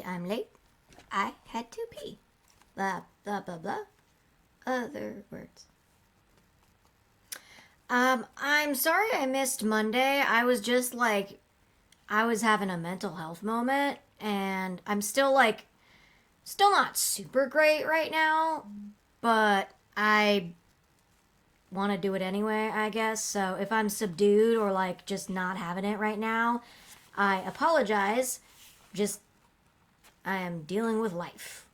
I'm late. I had to pee. Blah, blah, blah, blah. Other words. I'm sorry I missed Monday. I was just I was having a mental health moment, and I'm still not super great right now, but I want to do it anyway, I guess. So if I'm subdued or just not having it right now, I apologize. Just, I am dealing with life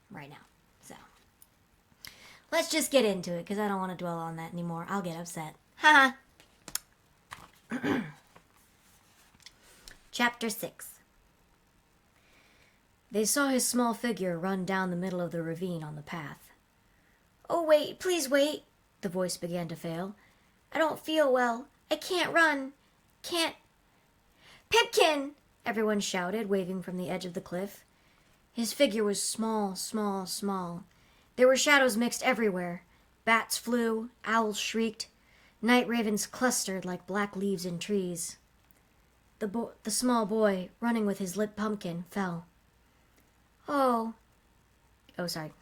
right now. So let's just get into it because I don't want to dwell on that anymore. I'll get upset. Haha. Chapter 6. They saw his small figure run down the middle of the ravine on the path. "Oh, wait, please wait," the voice began to fail. "I don't feel well. I can't run. Can't." "Pipkin!" everyone shouted, waving from the edge of the cliff. His figure was small, small, small. There were shadows mixed everywhere. Bats flew, owls shrieked, night ravens clustered like black leaves in trees. The small boy, running with his lit pumpkin, fell. Oh, sorry.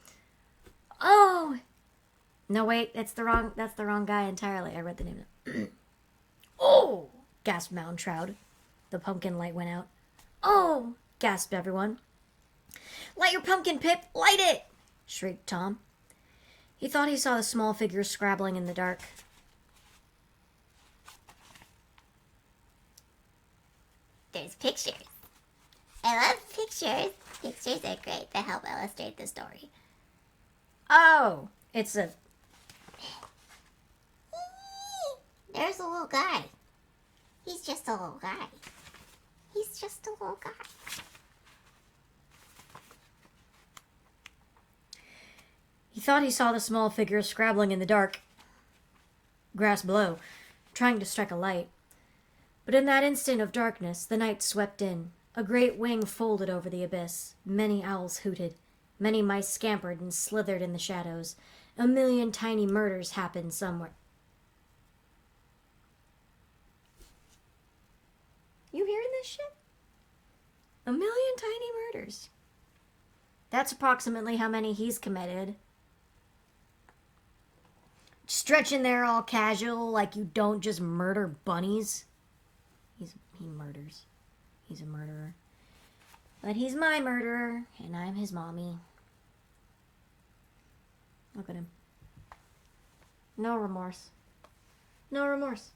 Oh! No, wait, that's the wrong guy entirely. I read the name. Oh! Gasped Mountroud. The pumpkin light went out. Oh! Gasped everyone. "Light your pumpkin, Pip! Light it!" shrieked Tom. He thought he saw the small figure scrabbling in the dark. There's pictures. I love pictures. Pictures are great to help illustrate the story. Oh! It's a... There's a little guy. He's just a little guy. He's just a little guy. He thought he saw the small figure scrabbling in the dark grass below, trying to strike a light. But in that instant of darkness, the night swept in. A great wing folded over the abyss. Many owls hooted. Many mice scampered and slithered in the shadows. A million tiny murders happened somewhere. You hearing this shit? A million tiny murders. That's approximately how many he's committed. Stretching there all casual like you don't just murder bunnies. He murders. He's a murderer. But he's my murderer, and I'm his mommy. Look at him. No remorse. No remorse.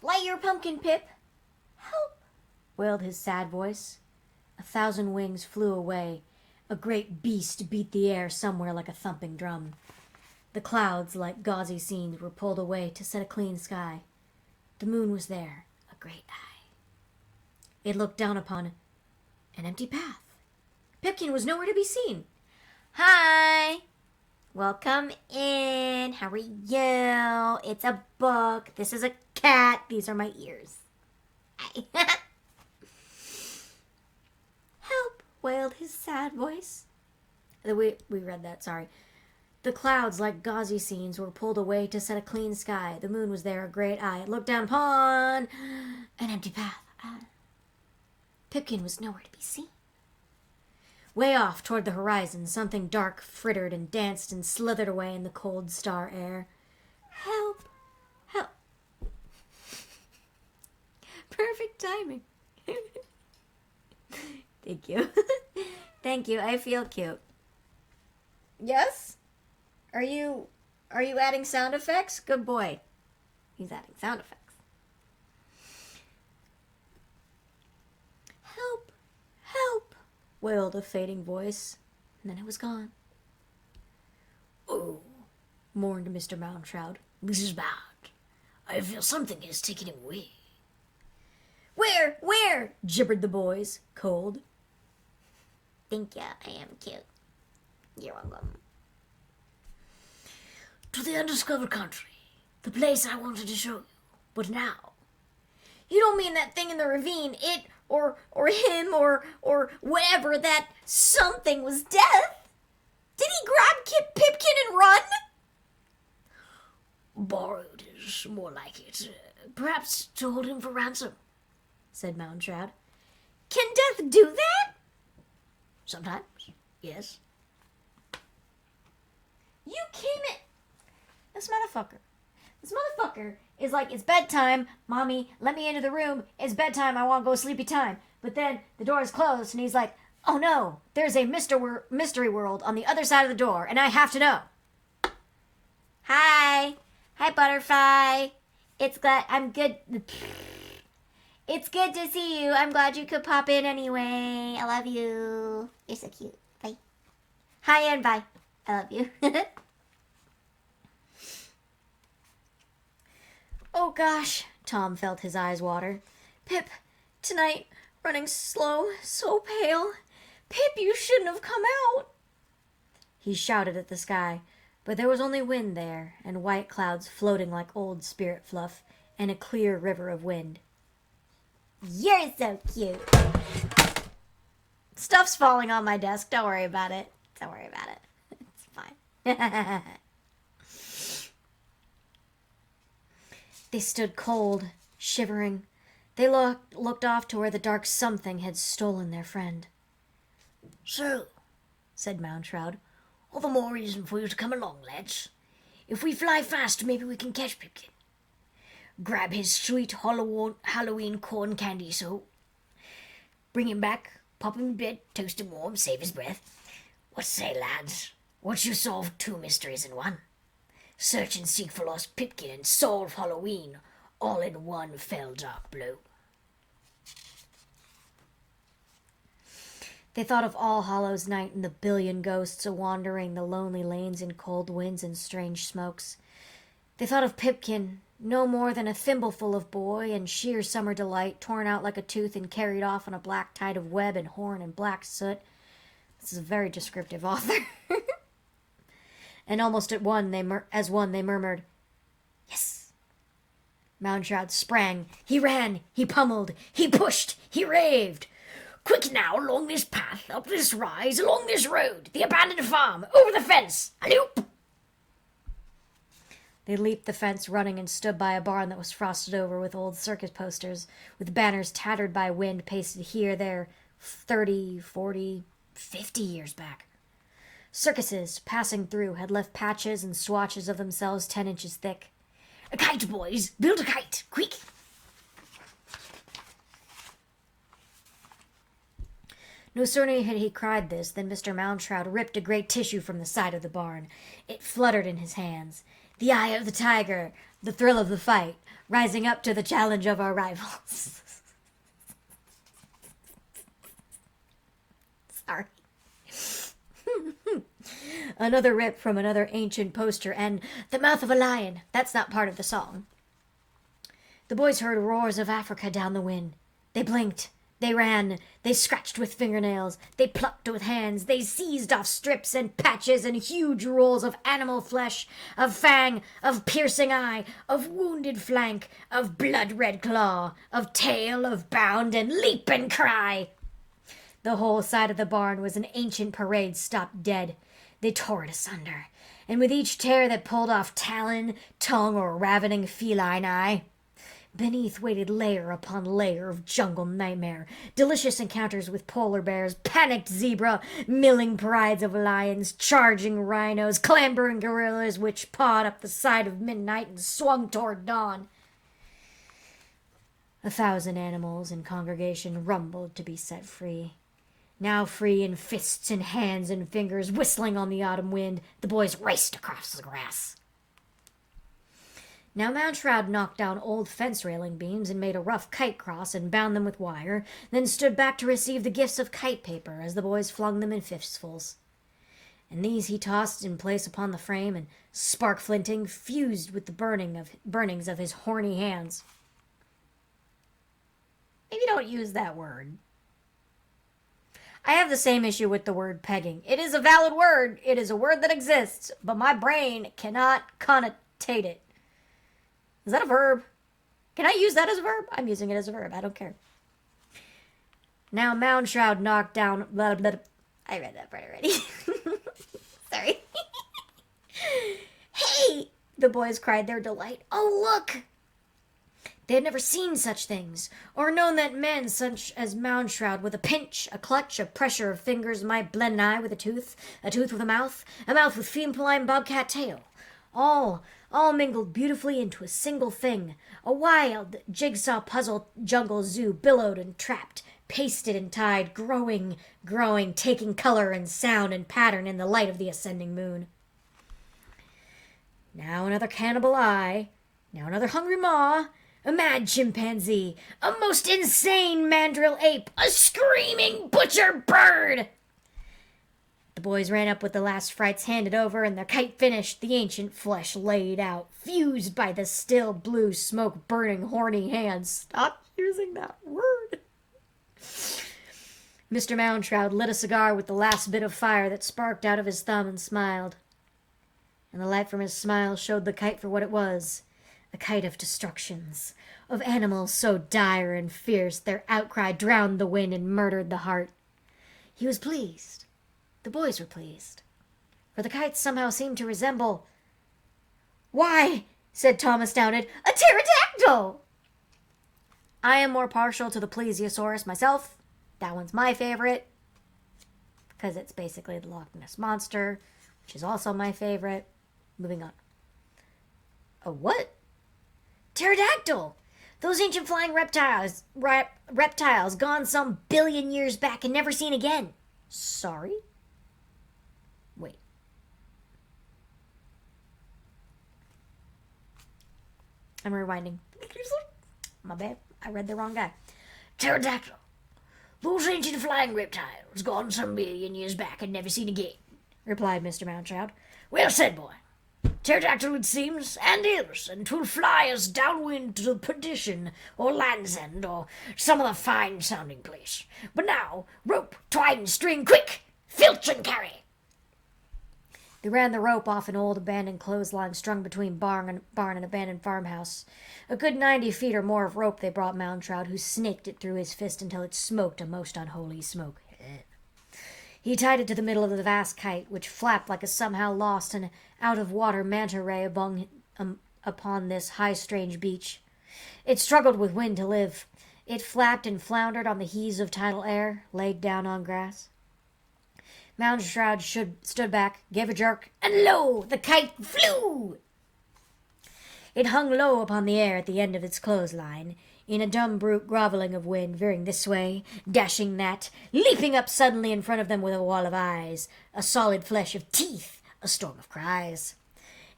"Light your pumpkin, Pip! Help!" wailed his sad voice. 1,000 wings flew away. A great beast beat the air somewhere like a thumping drum. The clouds, like gauzy scenes, were pulled away to set a clean sky. The moon was there, a great eye. It looked down upon an empty path. Pipkin was nowhere to be seen. "Hi! Welcome in. How are you? It's a book. This is a cat. These are my ears." "Help!" wailed his sad voice. We read that, sorry. The clouds, like gauzy scenes, were pulled away to set a clean sky. The moon was there, a great eye. It looked down upon an empty path. Pipkin was nowhere to be seen. Way off toward the horizon, something dark frittered and danced and slithered away in the cold star air. "Help! Help!" Perfect timing. Thank you. Thank you. I feel cute. Yes? Are you adding sound effects? Good boy. He's adding sound effects. "Help! Help!" wailed a fading voice, and then it was gone. "Oh," mourned Mr. Mountroud. "This is bad. I feel something is taking him away." Where? Where?" gibbered the boys, cold. Thank you. I am cute. You're welcome. "To the undiscovered country. The place I wanted to show you. But now." "You don't mean that thing in the ravine, it, or him, or whatever, that something was death? Did he grab Pipkin and run?" "Borrowed his is more like it. Perhaps to hold him for ransom, said Mounshroud. Can death do that? Sometimes, yes. You came in... This motherfucker is like, it's bedtime, mommy, let me into the room, it's bedtime, I want to go sleepy time. But then the door is closed and he's like, oh no, there's a mystery world on the other side of the door and I have to know. Hi, butterfly. I'm good. It's good to see you. I'm glad you could pop in anyway. I love you. You're so cute. Bye. Hi and bye. I love you. Oh gosh, Tom felt his eyes water. Pip, tonight, running slow, so pale. Pip, you shouldn't have come out. He shouted at the sky, but there was only wind there, and white clouds floating like old spirit fluff, and a clear river of wind. You're so cute. Stuff's falling on my desk. Don't worry about it. Don't worry about it. It's fine. They stood cold, shivering. They looked off to where the dark something had stolen their friend. So, said Mounshroud, all the more reason for you to come along, lads. If we fly fast, maybe we can catch Pipkin. Grab his sweet Halloween corn candy, so bring him back, pop him in bed, toast him warm, save his breath. What say, lads? Once you solve 2 mysteries in one. Search and seek for lost Pipkin and solve Halloween, all in one fell dark blow. They thought of All Hallows Night and the billion ghosts a-wandering the lonely lanes in cold winds and strange smokes. They thought of Pipkin, no more than a thimbleful of boy and sheer summer delight, torn out like a tooth and carried off on a black tide of web and horn and black soot. This is a very descriptive author. And almost as one they murmured, "Yes." Mounshroud sprang. He ran. He pummeled. He pushed. He raved. "Quick now, along this path, up this rise, along this road, the abandoned farm, over the fence, a-loop!" They leaped the fence running and stood by a barn that was frosted over with old circus posters, with banners tattered by wind pasted here, there, 30, 40, 50 years back. Circuses, passing through, had left patches and swatches of themselves 10 inches thick. "A kite, boys! Build a kite! Quick!" No sooner had he cried this than Mr. Mounshroud ripped a great tissue from the side of the barn. It fluttered in his hands. The eye of the tiger, the thrill of the fight, rising up to the challenge of our rivals. Sorry. Another rip from another ancient poster, and "The mouth of a lion." That's not part of the song. The boys heard roars of Africa down the wind. They blinked. They ran. They scratched with fingernails. They plucked with hands. They seized off strips and patches and huge rolls of animal flesh, of fang, of piercing eye, of wounded flank, of blood-red claw, of tail, of bound and leap and cry. The whole side of the barn was an ancient parade stopped dead. They tore it asunder, and with each tear that pulled off talon, tongue, or ravening feline eye, beneath waited layer upon layer of jungle nightmare, delicious encounters with polar bears, panicked zebra, milling prides of lions, charging rhinos, clambering gorillas which pawed up the side of midnight and swung toward dawn. 1,000 animals in congregation rumbled to be set free. Now free in fists and hands and fingers, whistling on the autumn wind, the boys raced across the grass. Now Mounshroud knocked down old fence railing beams and made a rough kite cross and bound them with wire, then stood back to receive the gifts of kite paper as the boys flung them in fistfuls. And these he tossed in place upon the frame, and spark flinting fused with the burnings of his horny hands. Maybe don't use that word. I have the same issue with the word pegging. It is a valid word. It is a word that exists, but my brain cannot connotate it. Is that a verb? Can I use that as a verb? I'm using it as a verb. I don't care. Now Mounshroud knocked down... Blah, blah, blah. I read that part already. Sorry. Hey, The boys cried their delight. "Oh, look!" They had never seen such things, or known that men such as Moundshroud, with a pinch, a clutch, a pressure of fingers, might blend an eye with a tooth with a mouth with feline bobcat tail. All mingled beautifully into a single thing, a wild jigsaw puzzle jungle zoo, billowed and trapped, pasted and tied, growing, taking color and sound and pattern in the light of the ascending moon. Now another cannibal eye, now another hungry maw, a mad chimpanzee, a most insane mandrill ape, a screaming butcher bird. The boys ran up with the last frights handed over, and their kite finished, the ancient flesh laid out, fused by the still blue smoke burning horny hands. Stop using that word. Mr. Moundshroud lit a cigar with the last bit of fire that sparked out of his thumb and smiled. And the light from his smile showed the kite for what it was, a kite of destructions, of animals so dire and fierce their outcry drowned the wind and murdered the heart. He was pleased. The boys were pleased, for the kites somehow seemed to resemble... "Why," said Tom, astounded, "a pterodactyl!" I am more partial to the plesiosaurus myself. That one's my favorite, because it's basically the Loch Ness Monster, which is also my favorite. Moving on. A what? Pterodactyl! Those ancient flying reptiles gone some billion years back and never seen again. Sorry? Wait. I'm rewinding. My bad. I read the wrong guy. Pterodactyl. Those ancient flying reptiles gone some billion years back and never seen again, replied Mr. Moundshroud. Well said, boy. Pterodactyl, it seems, and is, and 'twill fly us downwind to perdition, or Land's End, or some other fine-sounding place. But now, rope, twine, string, quick! Filch and carry! They ran the rope off an old abandoned clothesline strung between barn and abandoned farmhouse. A good 90 feet or more of rope they brought Moundshroud, who snaked it through his fist until it smoked a most unholy smoke. He tied it to the middle of the vast kite, which flapped like a somehow lost and out-of-water manta ray upon this high strange beach. It struggled with wind to live. It flapped and floundered on the heaves of tidal air, laid down on grass. Moundshroud stood back, gave a jerk, and lo! The kite flew! It hung low upon the air at the end of its clothesline, in a dumb brute groveling of wind, veering this way, dashing that, leaping up suddenly in front of them with a wall of eyes, a solid flesh of teeth, a storm of cries.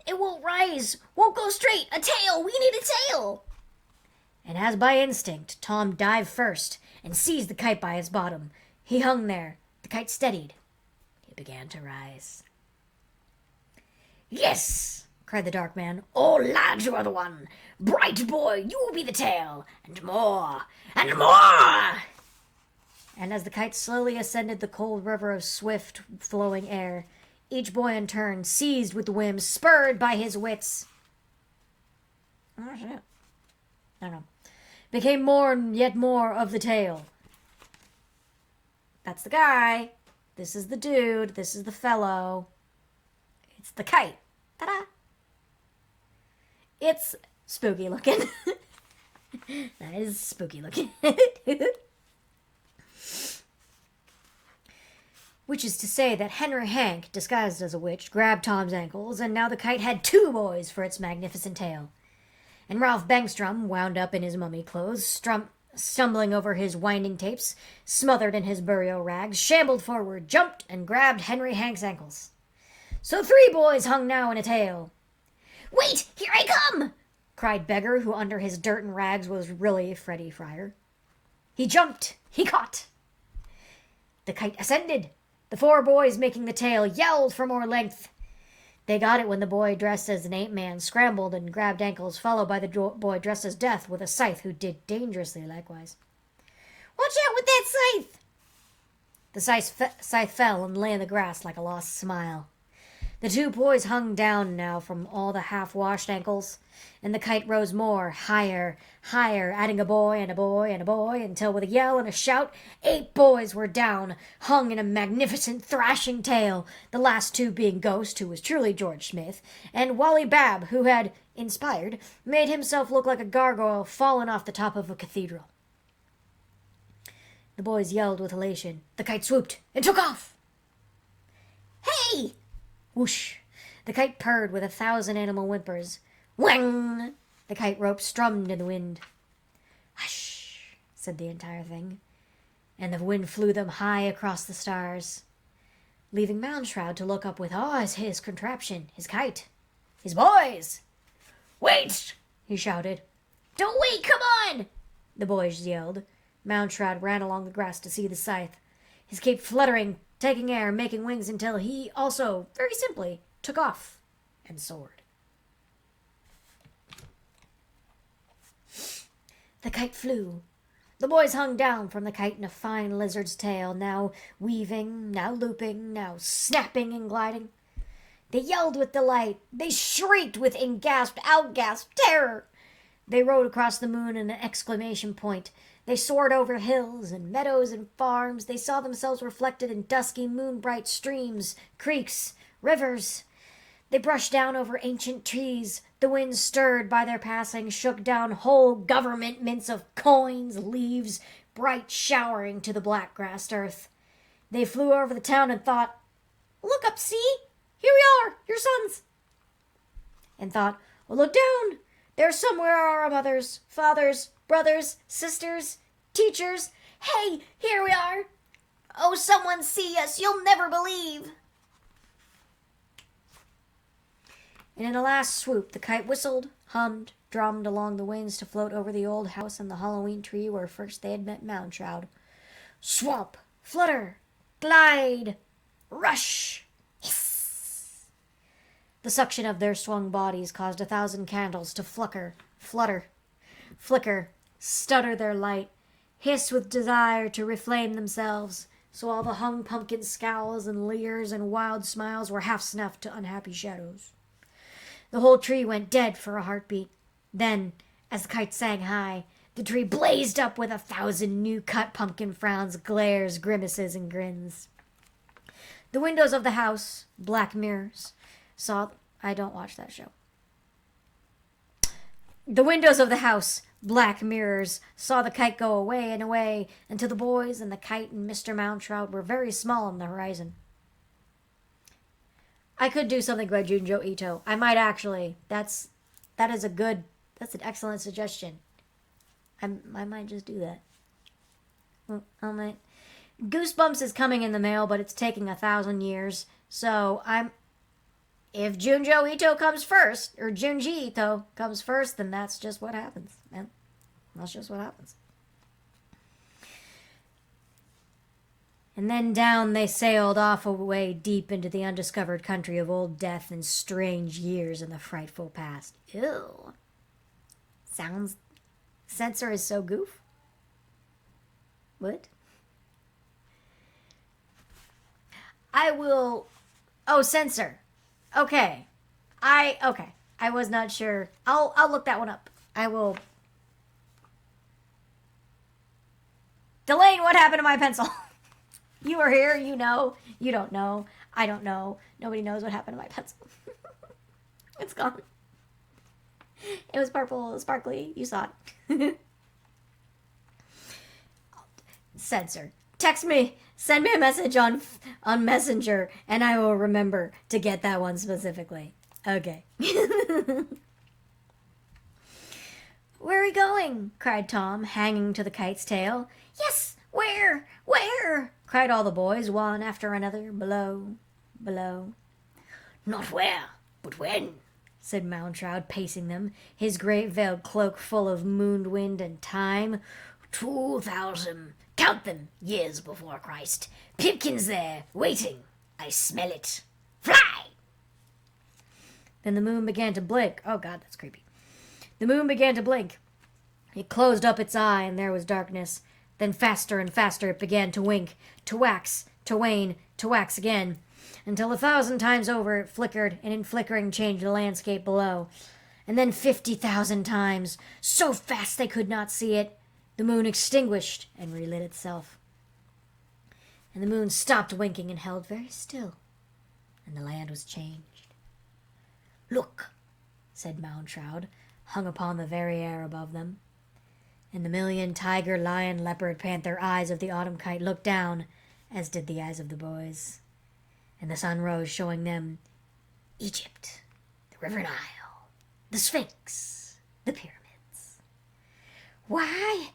It won't rise, won't go straight, a tail, we need a tail! And as by instinct, Tom dived first and seized the kite by its bottom. He hung there, the kite steadied. It began to rise. Yes! Cried the dark man. "Oh, lad, you are the one! Bright boy, you will be the tail! And more! And more!" And as the kite slowly ascended the cold river of swift flowing air, each boy in turn, seized with the whim, spurred by his wits, oh shit, I don't know, became more and yet more of the tail. That's the guy. This is the dude. This is the fellow. It's the kite. Ta-da! It's spooky looking. That is spooky looking. Which is to say that Henry Hank, disguised as a witch, grabbed Tom's ankles, and now the kite had 2 boys for its magnificent tail. And Ralph Bangstrom, wound up in his mummy clothes, stumbling over his winding tapes, smothered in his burial rags, shambled forward, jumped, and grabbed Henry Hank's ankles. So 3 boys hung now in a tail. "Wait! Here I come!" cried Beggar, who under his dirt and rags was really Freddie Fryer. He jumped. He caught. The kite ascended. The 4 boys making the tail yelled for more length. They got it when the boy dressed as an ape-man scrambled and grabbed ankles, followed by the boy dressed as Death with a scythe, who did dangerously likewise. "Watch out with that scythe!" The scythe fell and lay in the grass like a lost smile. The two boys hung down now from all the half-washed ankles, and the kite rose more, higher, higher, adding a boy and a boy and a boy, until with a yell and a shout, 8 boys were down, hung in a magnificent thrashing tail, the last 2 being Ghost, who was truly George Smith, and Wally Babb, who had, inspired, made himself look like a gargoyle fallen off the top of a cathedral. The boys yelled with elation. The kite swooped and took off. Hey! Whoosh! The kite purred with 1,000 animal whimpers. Whang! The kite rope strummed in the wind. Hush! Said the entire thing, and the wind flew them high across the stars, leaving Moundshroud to look up with awe at his contraption, his kite. His boys! Wait! He shouted. Don't wait, come on! The boys yelled. Moundshroud ran along the grass to see the scythe, his cape fluttering, taking air, making wings until he also, very simply, took off and soared. The kite flew. The boys hung down from the kite in a fine lizard's tail, now weaving, now looping, now snapping and gliding. They yelled with delight. They shrieked with in-gasped, out-gasped terror. They rode across the moon in an exclamation point. They soared over hills and meadows and farms. They saw themselves reflected in dusky, moon-bright streams, creeks, rivers. They brushed down over ancient trees. The wind, stirred by their passing, shook down whole government mints of coins, leaves, bright showering to the black-grassed earth. They flew over the town and thought, "Look up, see? Here we are, your sons." And thought, "Well, look down. There somewhere are our mothers, fathers, brothers, sisters, teachers. Hey, here we are. Oh, someone see us. You'll never believe." And in a last swoop, the kite whistled, hummed, drummed along the winds to float over the old house and the Halloween tree where first they had met Moundshroud. Swamp, flutter, glide, rush, hiss. The suction of their swung bodies caused 1,000 candles to flutter, flicker, stutter their light, hiss with desire to reflame themselves, so all the hung pumpkin scowls and leers and wild smiles were half snuffed to unhappy shadows. The whole tree went dead for a heartbeat. Then, as the kite sang high, the tree blazed up with 1,000 new-cut pumpkin frowns, glares, grimaces, and grins. The windows of the house, black mirrors, saw... I don't watch that show. The windows of the house, black mirrors, saw the kite go away and away until the boys and the kite and Mr. Moundshroud were very small on the horizon. I could do something by Junjo Ito. I might actually. That's an excellent suggestion. I might just do that. I might. Goosebumps is coming in the mail, but it's taking 1,000 years. So if Junjo Ito comes first, or Junji Ito comes first, then that's just what happens, man. That's just what happens. And then down they sailed off away deep into the undiscovered country of old death and strange years in the frightful past. Ew. Censor is so goof. What? I will... Oh, censor. Okay. I was not sure. I'll look that one up. I will... Delane, what happened to my pencil? You were here, you know. You don't know. I don't know. Nobody knows what happened to my pencil. It's gone. It was purple, sparkly. You saw it. Censor. Text me. Send me a message on Messenger, and I will remember to get that one specifically. Okay. "Where are we going?" cried Tom, hanging to the kite's tail. "Yes, where? Where?" cried all the boys, one after another, below. "Not where, but when," said Moundshroud, pacing them, his great veiled cloak full of moon wind and time. 2,000, count them, years before Christ. Pipkin's there, waiting. I smell it. Fly!" Then the moon began to blink. Oh, God, that's creepy. The moon began to blink. It closed up its eye, and there was darkness. Then faster and faster it began to wink, to wax, to wane, to wax again. until 1,000 times over it flickered, and in flickering changed the landscape below. And then 50,000 times, so fast they could not see it, the moon extinguished and relit itself. And the moon stopped winking and held very still, and the land was changed. "Look," said Mountroud, hung upon the very air above them. And the million tiger, lion, leopard, panther eyes of the autumn kite looked down, as did the eyes of the boys. And the sun rose, showing them Egypt, the River Nile, the Sphinx, the pyramids. "Why,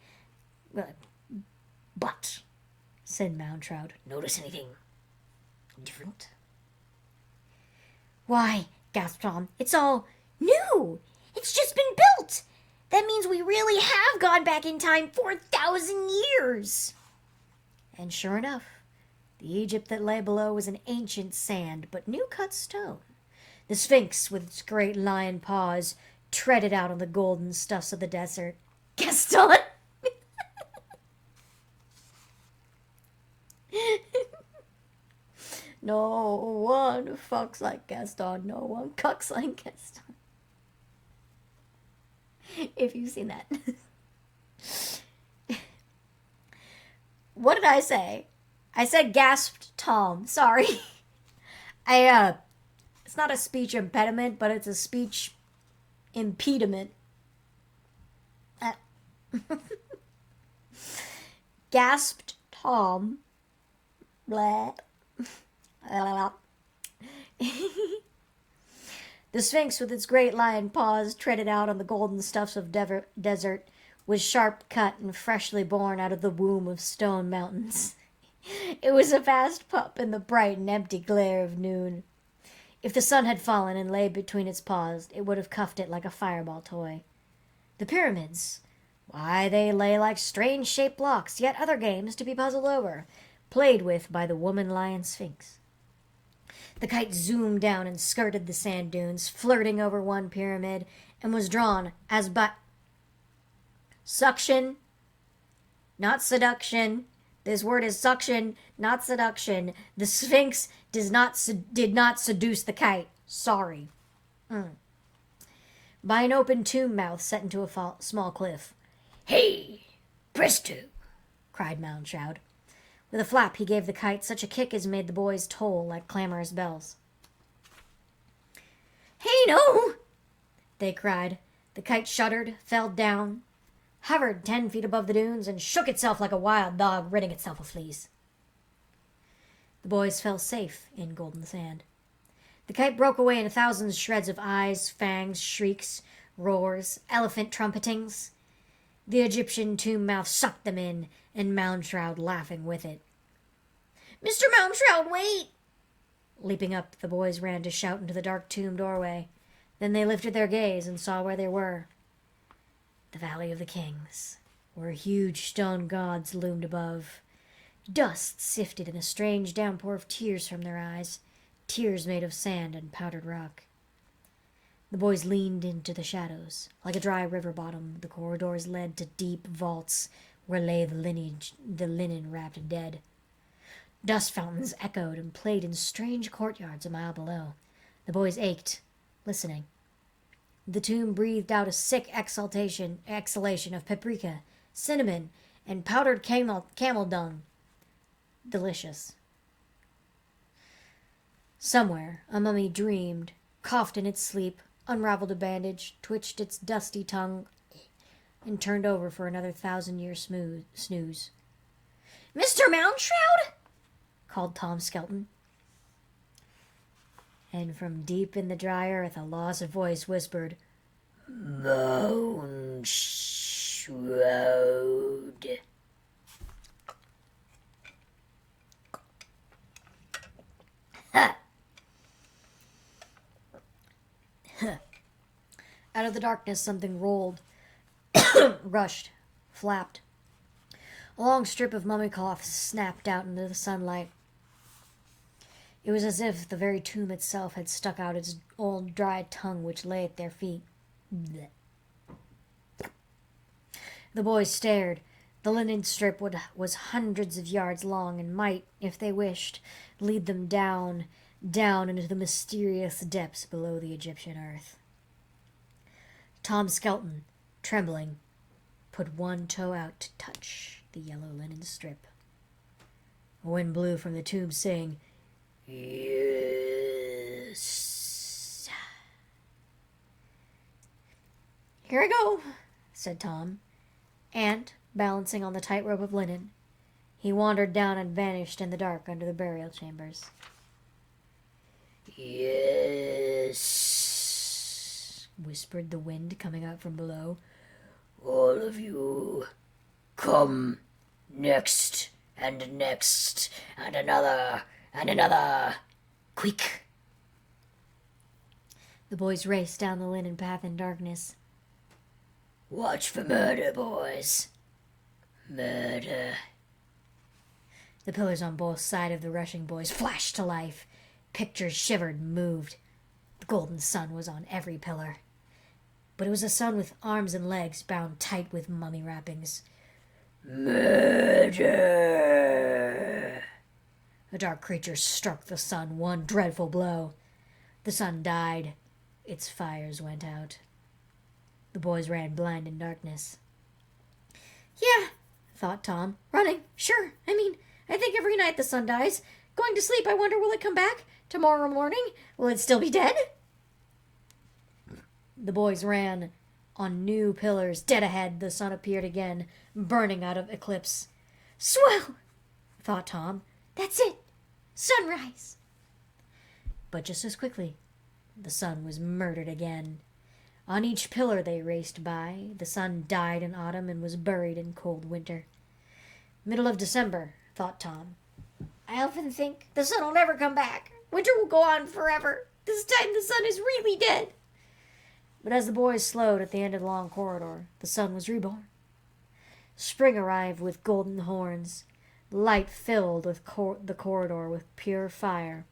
but," said Mountroud, "notice anything different?" "Why," gasped Tom, "it's all new! It's just been built! That means we really have gone back in time 4,000 years!" And sure enough, the Egypt that lay below was an ancient sand, but new-cut stone. The Sphinx, with its great lion paws, treaded out on the golden stuffs of the desert. Gaston! No one fucks like Gaston. No one cucks like Gaston. If you've seen that. What did I say? I said gasped Tom. Sorry. It's not a speech impediment, but it's a speech impediment. Gasped Tom. Blah. The Sphinx, with its great lion paws, treaded out on the golden stuffs of desert, was sharp cut and freshly born out of the womb of stone mountains. It was a vast pup in the bright and empty glare of noon. If the sun had fallen and lay between its paws, it would have cuffed it like a fireball toy. The pyramids, why, they lay like strange-shaped blocks, yet other games to be puzzled over, played with by the woman-lion Sphinx. The kite zoomed down and skirted the sand dunes, flirting over one pyramid, and was drawn as by suction, not seduction. This word is suction, not seduction. The Sphinx did not seduce the kite. Sorry. By an open tomb mouth set into a small cliff. "Hey, presto!" cried Mountroud. With a flap, he gave the kite such a kick as made the boys toll like clamorous bells. "Hey, no!" they cried. The kite shuddered, fell down, hovered 10 feet above the dunes, and shook itself like a wild dog ridding itself of fleas. The boys fell safe in golden sand. The kite broke away in 1,000 shreds of eyes, fangs, shrieks, roars, elephant trumpetings. The Egyptian tomb mouth sucked them in, and Mountroud laughing with it. "Mr. Mountroud, wait!" Leaping up, the boys ran to shout into the dark tomb doorway. Then they lifted their gaze and saw where they were. The Valley of the Kings, where huge stone gods loomed above. Dust sifted in a strange downpour of tears from their eyes, tears made of sand and powdered rock. The boys leaned into the shadows. Like a dry river bottom, the corridors led to deep vaults where lay the linen-wrapped dead. Dust fountains echoed and played in strange courtyards a mile below. The boys ached, listening. The tomb breathed out a sick exhalation of paprika, cinnamon, and powdered camel dung. Delicious. Somewhere a mummy dreamed, coughed in its sleep, unraveled a bandage, twitched its dusty tongue, and turned over for another 1,000-year snooze. "Mr. Mountroud!" called Tom Skelton. And from deep in the dry earth a lost voice whispered, "Mountroud." Out of the darkness something rolled, rushed, flapped. A long strip of mummy cloth snapped out into the sunlight. It was as if the very tomb itself had stuck out its old dry tongue which lay at their feet. Blech. The boys stared. The linen strip was hundreds of yards long and might, if they wished, lead them down, down into the mysterious depths below the Egyptian earth. Tom Skelton, trembling, put one toe out to touch the yellow linen strip. A wind blew from the tube, saying, "Yes." "Here I go," said Tom, and, balancing on the tightrope of linen, he wandered down and vanished in the dark under the burial chambers. "Yes," whispered the wind coming out from below. "All of you, come next and next, and another and another. Quick!" The boys raced down the linen path in darkness. "Watch for murder, boys. Murder." The pillars on both sides of the rushing boys flashed to life. Pictures shivered and moved. The golden sun was on every pillar. But it was a sun with arms and legs bound tight with mummy wrappings. "Murder!" A dark creature struck the sun one dreadful blow. The sun died. Its fires went out. The boys ran blind in darkness. "Yeah," thought Tom. "Running, sure. I think every night the sun dies. Going to sleep, I wonder, will it come back? Tomorrow morning, will it still be dead?" The boys ran. On new pillars, dead ahead, the sun appeared again, burning out of eclipse. "Swell," thought Tom. "That's it. Sunrise." But just as quickly, the sun was murdered again. On each pillar they raced by, the sun died in autumn and was buried in cold winter. Middle of December, thought Tom. "I often think the sun will never come back. Winter will go on forever. This time the sun is really dead." But as the boys slowed at the end of the long corridor, the sun was reborn. Spring arrived with golden horns. Light filled the corridor with pure fire.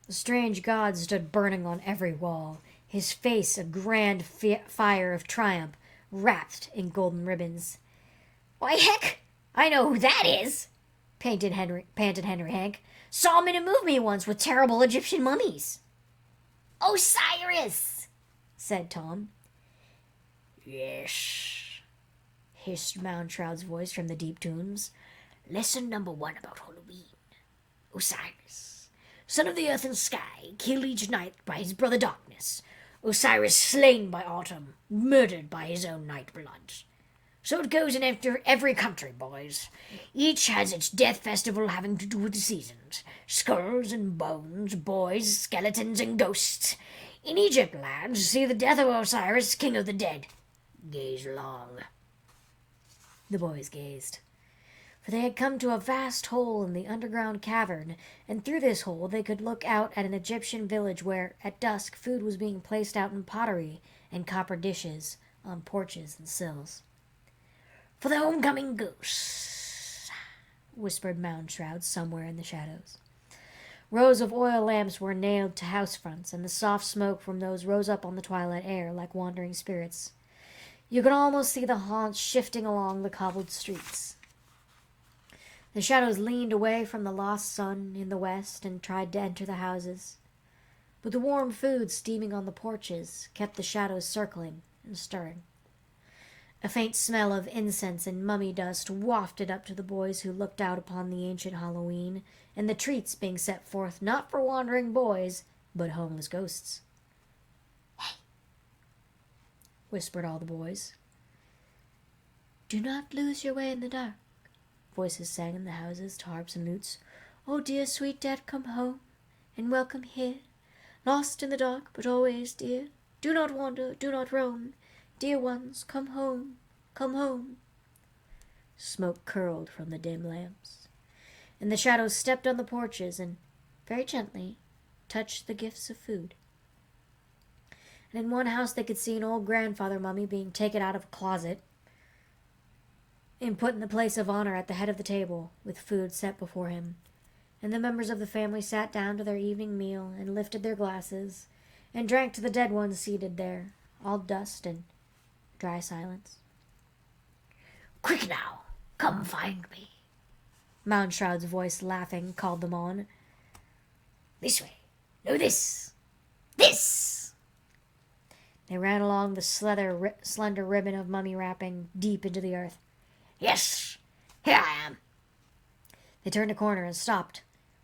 The strange god stood burning on every wall, his face a grand fire of triumph, wrapped in golden ribbons. "Why, heck, I know who that is," panted Henry Hank. "Saw him in a movie once with terrible Egyptian mummies." "Osiris," said Tom. "Yes," hissed Moundshroud's voice from the deep tombs. "Lesson number 1 about Halloween. Osiris, son of the earth and sky, killed each night by his brother Darkness. Osiris slain by autumn, murdered by his own night blood. So it goes in every country, boys. Each has its death festival having to do with the seasons. Skulls and bones, boys, skeletons and ghosts. In Egypt, lads, see the death of Osiris, king of the dead. Gaze long." The boys gazed. For they had come to a vast hole in the underground cavern, and through this hole they could look out at an Egyptian village where, at dusk, food was being placed out in pottery and copper dishes on porches and sills. "For the homecoming ghosts," whispered Moundshroud somewhere in the shadows. Rows of oil lamps were nailed to house fronts, and the soft smoke from those rose up on the twilight air like wandering spirits. You could almost see the haunts shifting along the cobbled streets. The shadows leaned away from the lost sun in the west and tried to enter the houses. But the warm food steaming on the porches kept the shadows circling and stirring. A faint smell of incense and mummy dust wafted up to the boys who looked out upon the ancient Halloween, and the treats being set forth not for wandering boys, but homeless ghosts. "Hey," whispered all the boys. "Do not lose your way in the dark," voices sang in the houses to harps and lutes. "Oh, dear sweet dad, come home, and welcome here. Lost in the dark, but always dear. Do not wander, do not roam. Dear ones, come home, come home." Smoke curled from the dim lamps, and the shadows stepped on the porches and, very gently, touched the gifts of food. And in one house they could see an old grandfather mummy being taken out of a closet and put in the place of honor at the head of the table, with food set before him. And the members of the family sat down to their evening meal and lifted their glasses and drank to the dead ones seated there, all dust and dry silence. Quick now, come find me. Moundshroud's voice, laughing, called them on. This way. No, this. This! They ran along the slender ribbon of mummy wrapping deep into the earth. Yes, here I am. They turned a corner and stopped,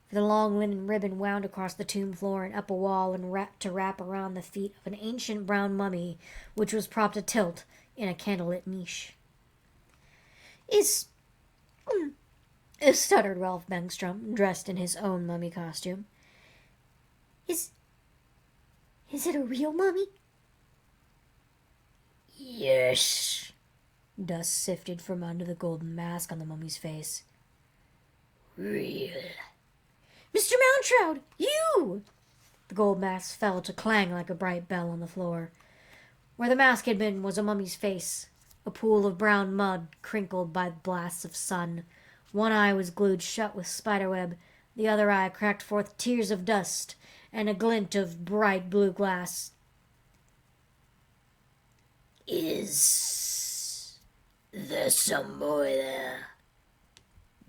for the long linen ribbon wound across the tomb floor and up a wall and wrap around the feet of an ancient brown mummy which was propped atilt in a candlelit niche. Is stuttered Ralph Bengstrom, dressed in his own mummy costume. Is it a real mummy? Yes. Dust sifted from under the golden mask on the mummy's face. Real. Mr. Moundshroud, you! The gold mask fell to clang like a bright bell on the floor. Where the mask had been was a mummy's face, a pool of brown mud crinkled by blasts of sun. One eye was glued shut with spiderweb, the other eye cracked forth tears of dust and a glint of bright blue glass. Is there some boy there,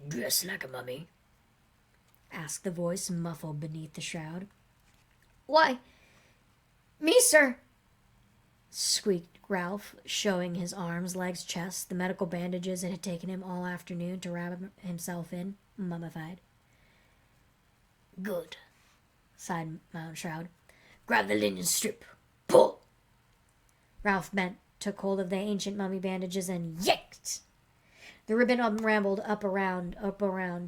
dressed like a mummy? Asked the voice muffled beneath the shroud. Why, me, sir, squeaked Ralph, showing his arms, legs, chest, the medical bandages it had taken him all afternoon to wrap himself in, mummified. Good, sighed Moundshroud. Grab the linen strip. Pull! Ralph bent, took hold of the ancient mummy bandages, and yanked. The ribbon unrambled up around,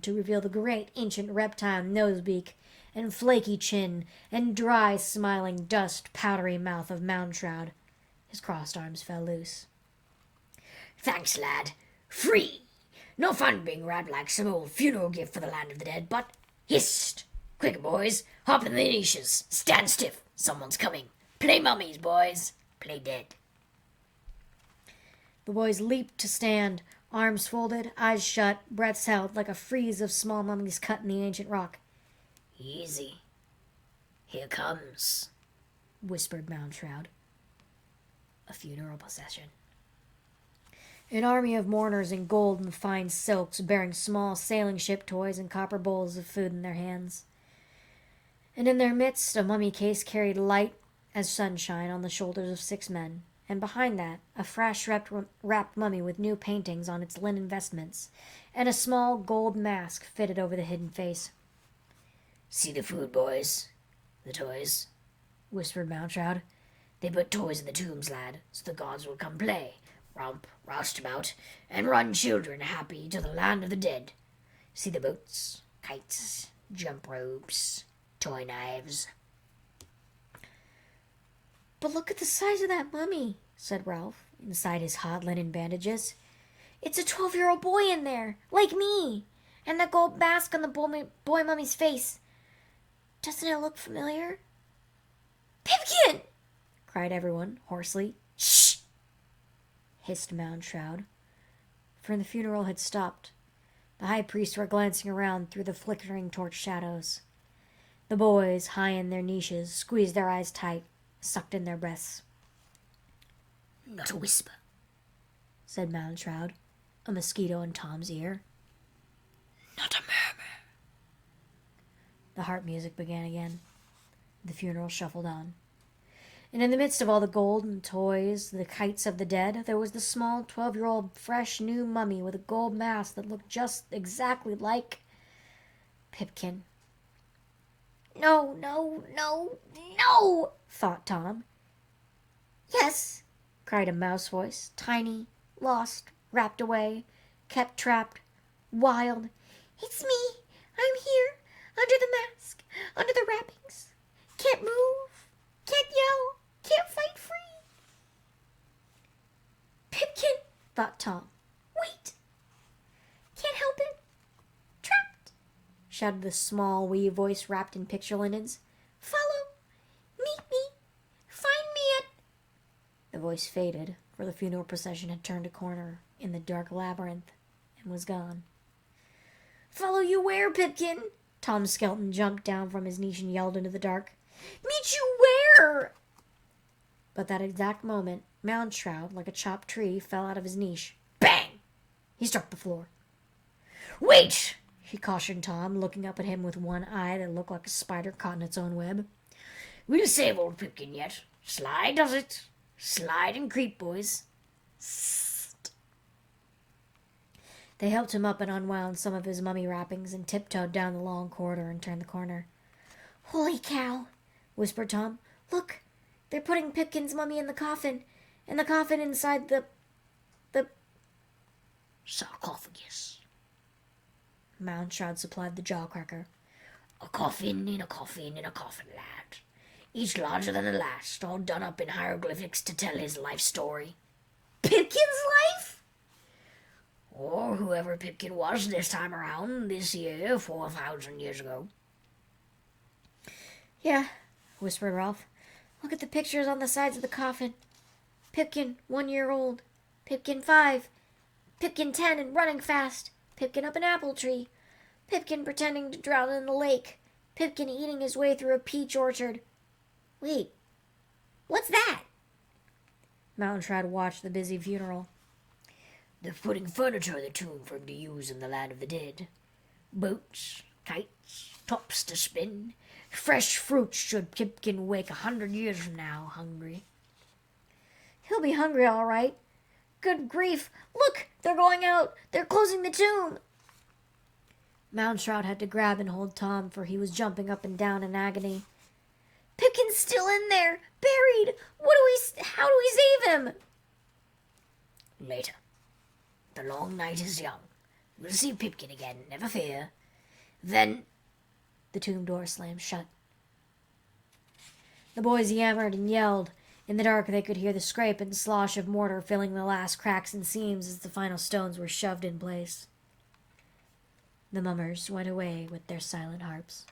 to reveal the great ancient reptile nosebeak and flaky chin and dry, smiling, dust, powdery mouth of Moundshroud. His crossed arms fell loose. Thanks, lad. Free. No fun being wrapped like some old funeral gift for the land of the dead, but hist! Quick, boys. Hop in the niches. Stand stiff. Someone's coming. Play mummies, boys. Play dead. The boys leaped to stand, arms folded, eyes shut, breaths held, like a frieze of small mummies cut in the ancient rock. Easy. Here comes, whispered Moundshroud. A funeral procession. An army of mourners in gold and fine silks, bearing small sailing ship toys and copper bowls of food in their hands. And in their midst, a mummy case carried light as sunshine on the shoulders of 6 men, and behind that, a fresh-wrapped mummy with new paintings on its linen vestments, and a small gold mask fitted over the hidden face. See the food, boys? The toys? Whispered Moundshroud. They put toys in the tombs, lad, so the gods will come play, romp, roustabout, and run children happy to the land of the dead. See the boats, kites, jump ropes, toy knives. But look at the size of that mummy, said Ralph, inside his hot linen bandages. It's a 12-year-old boy in there, like me, and that gold mask on the boy mummy's face. Doesn't it look familiar? Pipkin! Cried everyone, hoarsely. Shh! Hissed Moundshroud, for the funeral had stopped. The high priests were glancing around through the flickering torch shadows. The boys, high in their niches, squeezed their eyes tight, sucked in their breaths. Not a whisper, said Moundshroud, a mosquito in Tom's ear. Not a murmur. The harp music began again. The funeral shuffled on. And in the midst of all the gold and toys, the kites of the dead, there was the small 12-year-old fresh new mummy with a gold mask that looked just exactly like Pipkin. No, no, no, no, thought Tom. Yes, cried a mouse voice, tiny, lost, wrapped away, kept trapped, wild. It's me. I'm here, under the mask, under the wrappings. Can't move, can't yell, can't fight free. Pipkin, thought Tom. Wait. Can't help it. Trapped, shouted the small, wee voice wrapped in picture linens. Follow. Meet me. Find me at... The voice faded, for the funeral procession had turned a corner in the dark labyrinth and was gone. Follow you where, Pipkin? Tom Skelton jumped down from his niche and yelled into the dark. Meet you where? But that exact moment, Moundshroud, like a chopped tree, fell out of his niche. Bang! He struck the floor. "Wait!" he cautioned Tom, looking up at him with one eye that looked like a spider caught in its own web. "We'll save old Pipkin yet. Slide does it. Slide and creep, boys." Sst. They helped him up and unwound some of his mummy wrappings and tiptoed down the long corridor and turned the corner. "Holy cow!" whispered Tom. "Look! They're putting Pipkin's mummy in the coffin, and the coffin inside the sarcophagus." Moundshroud supplied the jawcracker. "A coffin in a coffin in a coffin, lad. Each larger than the last, all done up in hieroglyphics to tell his life story." "Pipkin's life?" "Or whoever Pipkin was this time around, this year, 4,000 years ago." "Yeah," whispered Ralph. "Look at the pictures on the sides of the coffin. Pipkin, 1 year old. Pipkin 5. Pipkin 10 and running fast. Pipkin up an apple tree. Pipkin pretending to drown in the lake. Pipkin eating his way through a peach orchard." Wait, what's that? Moundshroud watched the busy funeral. "They're putting furniture in the tomb for him to use in the land of the dead. Boats, kites, tops to spin. Fresh fruit should Pipkin wake 100 years from now, hungry." "He'll be hungry, all right. Good grief! Look! They're going out! They're closing the tomb!" Moundshroud had to grab and hold Tom, for he was jumping up and down in agony. "Pipkin's still in there! Buried! How do we save him?" "Later. The long night is young. We'll see Pipkin again, never fear. Then—" The tomb door slammed shut. The boys yammered and yelled. In the dark they could hear the scrape and slosh of mortar filling the last cracks and seams as the final stones were shoved in place. The mummers went away with their silent harps.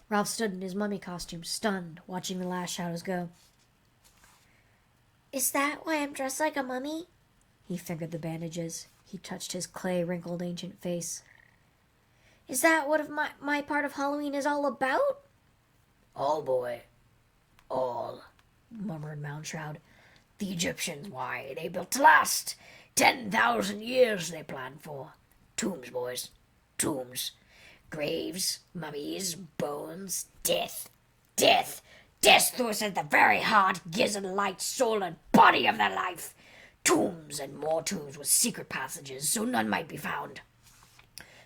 Ralph stood in his mummy costume, stunned, watching the last shadows go. Is that why I'm dressed like a mummy? He fingered the bandages. He touched his clay-wrinkled ancient face. Is that what my part of Halloween is all about? "All, boy. All," murmured Moundshroud. "The Egyptians, why, they built to last. 10,000 years they planned for. Tombs, boys. Tombs. Graves, mummies, bones, death. Death! Death throws at the very heart, gives it light, soul, and body of their life. Tombs and more tombs with secret passages, so none might be found.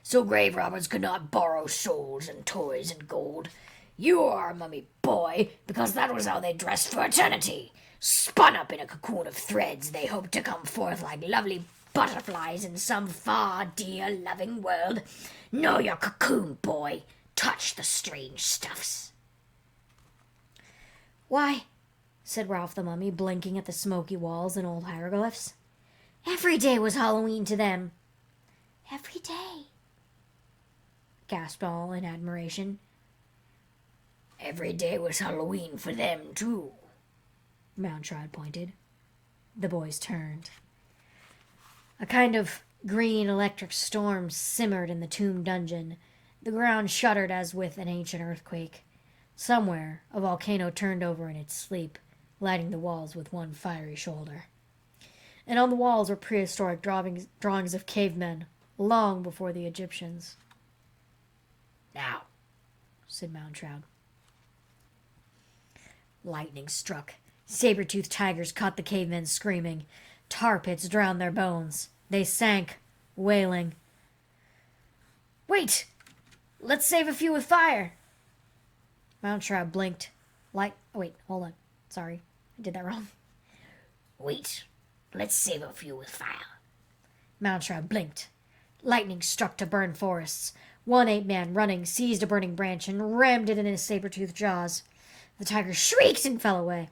So grave robbers could not borrow souls and toys and gold. You are a mummy, boy, because that was how they dressed for eternity. Spun up in a cocoon of threads, they hoped to come forth like lovely butterflies in some far, dear, loving world. Know your cocoon, boy. Touch the strange stuffs." "Why," said Ralph the mummy, blinking at the smoky walls and old hieroglyphs, "every day was Halloween to them." Every day. Gasped all in admiration. "Every day was Halloween for them, too," Moundshroud pointed. The boys turned. A kind of green electric storm simmered in the tomb dungeon. The ground shuddered as with an ancient earthquake. Somewhere, a volcano turned over in its sleep, lighting the walls with one fiery shoulder. And on the walls were prehistoric drawings of cavemen, long before the Egyptians. "Now," said Moundshroud. Lightning struck. Saber-toothed tigers caught the cavemen screaming. Tar pits drowned their bones. They sank, wailing. "Wait! Let's save a few with fire!" Moundshroud blinked. Wait, hold on. Sorry, I did that wrong. "Wait. Let's save a few with fire." Moundshroud blinked. Lightning struck to burn forests. One ape-man, running, seized a burning branch and rammed it in his saber-toothed jaws. The tiger shrieked and fell away.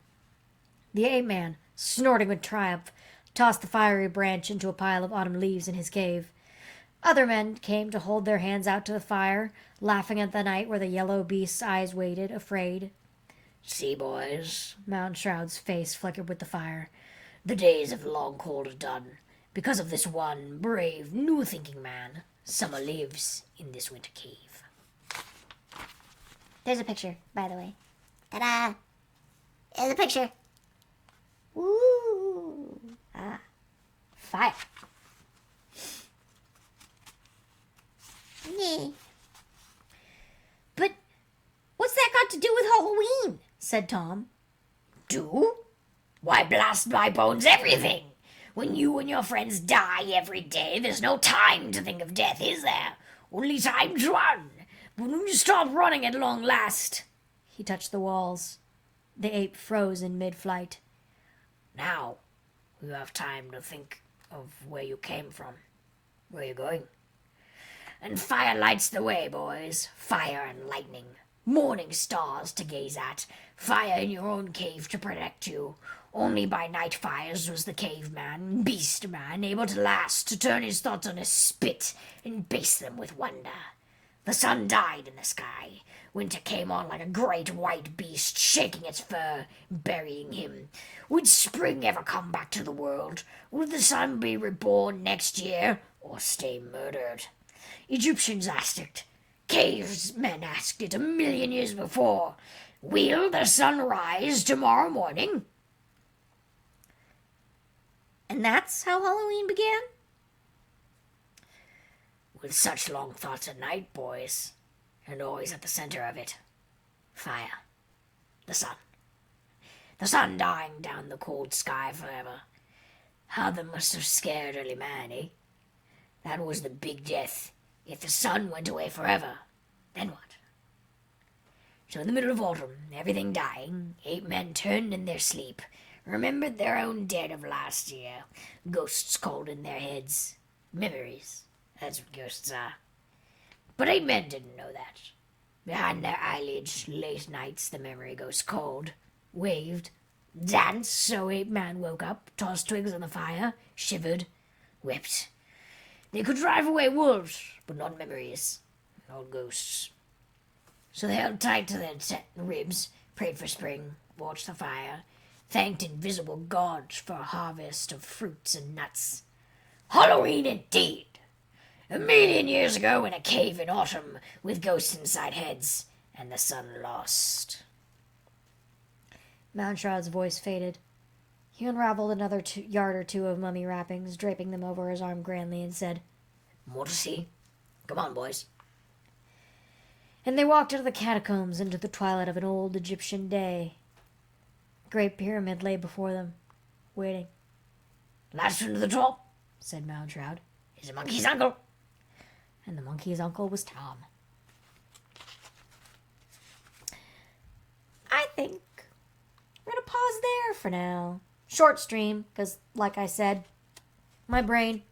The ape-man, snorting with triumph, tossed the fiery branch into a pile of autumn leaves in his cave. Other men came to hold their hands out to the fire, laughing at the night where the yellow beast's eyes waited, afraid. "See, boys," Moundshroud's face flickered with the fire. "the days of the long cold are done. Because of this one brave, new-thinking man, summer lives in this winter cave." There's a picture, by the way. Ta-da! There's a picture. fire. Yeah. But what's that got to do with Halloween? Said Tom. Do? Why, blast my bones, everything! When you and your friends die every day, there's no time to think of death, is there? Only time to run. But when you stop running at long last... He touched the walls. The ape froze in mid-flight. Now, you have time to think of where you came from, where you're going. And fire lights the way, boys. Fire and lightning. Morning stars to gaze at. Fire in your own cave to protect you. Only by night fires was the caveman, beast man, able to last, to turn his thoughts on a spit and base them with wonder. The sun died in the sky. Winter came on like a great white beast, shaking its fur, burying him. Would spring ever come back to the world? Would the sun be reborn next year, or stay murdered? Egyptians asked it. Cavemen asked it 1,000,000 years before. Will the sun rise tomorrow morning? And that's how Halloween began? With such long thoughts at night, boys, and always at the center of it. Fire. The sun. The sun dying down the cold sky forever. How that must have scared early man, eh? That was the big death. If the sun went away forever, then what? So in the middle of autumn, everything dying, ape men turned in their sleep, remembered their own dead of last year. Ghosts called in their heads. Memories. That's what ghosts are. But ape men didn't know that. Behind their eyelids, late nights, the memory ghost called, waved, danced, so ape man woke up, tossed twigs on the fire, shivered, wept. They could drive away wolves, but not memories, not ghosts. So they held tight to their ribs, prayed for spring, watched the fire, thanked invisible gods for a harvest of fruits and nuts. Halloween indeed! 1,000,000 years ago in a cave in autumn, with ghosts inside heads, and the sun lost. Moundshroud's voice faded. He unraveled another yard or two of mummy wrappings, draping them over his arm grandly, and said, More to see. Come on, boys. And they walked out of the catacombs into the twilight of an old Egyptian day. A great pyramid lay before them, waiting. Last one to the top, said Moundshroud. is the monkey's uncle. And the monkey's uncle was Tom. I think we're going to pause there for now. Short stream, because like I said, my brain,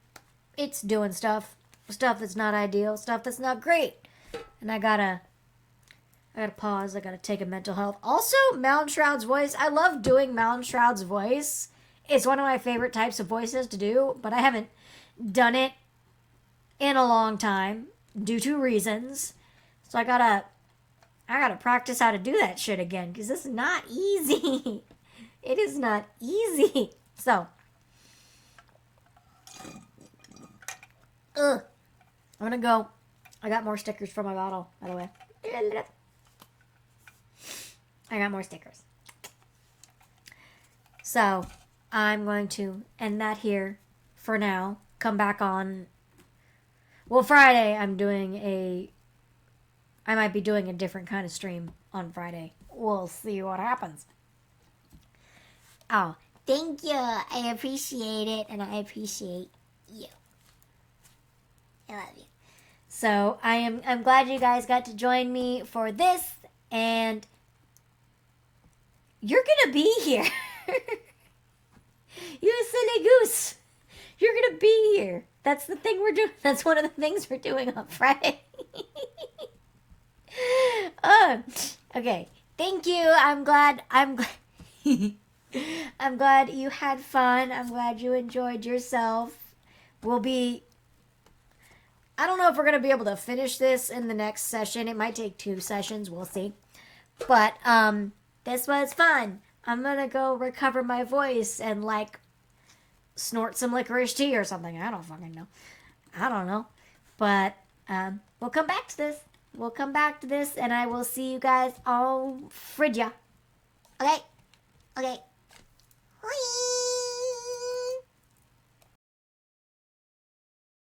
it's doing stuff that's not ideal, stuff that's not great. And I gotta pause, I gotta take a mental health. Also, Moundshroud's voice, I love doing Moundshroud's voice. It's one of my favorite types of voices to do, but I haven't done it in a long time due to reasons. So I gotta practice how to do that shit again, because it's not easy. It is not easy. So, I'm gonna go. I got more stickers for my bottle, by the way. I got more stickers. So, I'm going to end that here for now. Come back on. Well, Friday, I might be doing a different kind of stream on Friday. We'll see what happens. Oh, thank you. I appreciate it, and I appreciate you. I love you. So I'm glad you guys got to join me for this, and you're gonna be here. You silly goose. You're gonna be here. That's the thing we're doing. That's one of the things we're doing on Friday. Okay. Thank you. I'm glad I'm glad you had fun. I'm glad you enjoyed yourself. I don't know if we're going to be able to finish this in the next session. It might take 2 sessions. We'll see. But this was fun. I'm going to go recover my voice and snort some licorice tea or something. I don't fucking know. I don't know. But we'll come back to this. We'll come back to this, and I will see you guys all Fridja. Okay. Okay. Hoi.